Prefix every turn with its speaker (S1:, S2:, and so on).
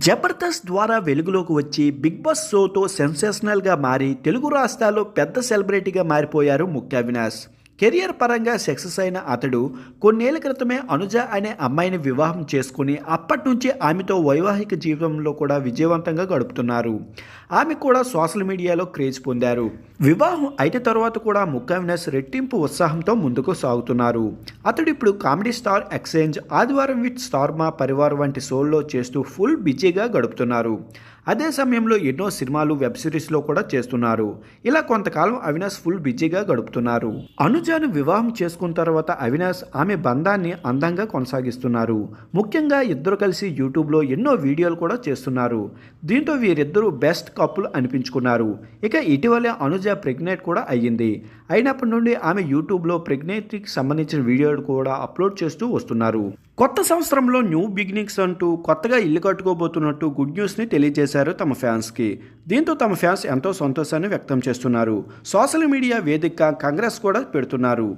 S1: జబర్దస్త్ ద్వారా వెలుగులోకి వచ్చి బిగ్ బాస్ షోతో సెన్సేషనల్గా మారి తెలుగు రాష్ట్రాల్లో పెద్ద సెలబ్రిటీగా మారిపోయారు ముఖ్య అవినాష్. కెరియర్ పరంగా సక్సెస్ అయిన అతడు కొన్నేళ్ల క్రితమే అనుజ అనే అమ్మాయిని వివాహం చేసుకుని అప్పటి నుంచి ఆమెతో వైవాహిక జీవితంలో కూడా విజయవంతంగా గడుపుతున్నారు. ఆమె కూడా సోషల్ మీడియాలో క్రేజ్ పొందారు. వివాహం అయిన తర్వాత కూడా ముఖ్య అవినాష్ రెట్టింపు ఉత్సాహంతో ముందుకు సాగుతున్నారు. అతడు ఇప్పుడు కామెడీ స్టార్ ఎక్స్చేంజ్, ఆదివారం విత్ స్టార్ మా పరివార్ వంటి షోల్లో చేస్తూ ఫుల్ బిజీగా గడుపుతున్నారు. అదే సమయంలో ఎన్నో సినిమాలు, వెబ్ సిరీస్లో కూడా చేస్తున్నారు. ఇలా కొంతకాలం అవినాష్ ఫుల్ బిజీగా గడుపుతున్నారు. అనుజను వివాహం చేసుకున్న తర్వాత అవినాష్ ఆమె బంధాన్ని అందంగా కొనసాగిస్తున్నారు. ముఖ్యంగా ఇద్దరు కలిసి యూట్యూబ్లో ఎన్నో వీడియోలు కూడా చేస్తున్నారు. దీంతో వీరిద్దరూ బెస్ట్ కపుల్ అనిపించుకున్నారు. ఇక ఇటీవలే అనుజ ప్రెగ్నెంట్ కూడా అయ్యింది. అయినప్పటి నుండి ఆమె యూట్యూబ్లో ప్రెగ్నెన్సీకి సంబంధించిన వీడియోలు కూడా అప్లోడ్ చేస్తూ వస్తున్నారు. కొత్త సంవత్సరంలో న్యూ బిగినింగ్స్ అంటూ కొత్తగా ఇల్లు కట్టుకోబోతున్నట్టు గుడ్ న్యూస్ని తెలియజేశారు తమ ఫ్యాన్స్కి. దీంతో తమ ఫ్యాన్స్ ఎంతో సంతోషాన్ని వ్యక్తం చేస్తున్నారు. సోషల్ మీడియా వేదికగా కంగ్రెస్ కూడా పెడుతున్నారు.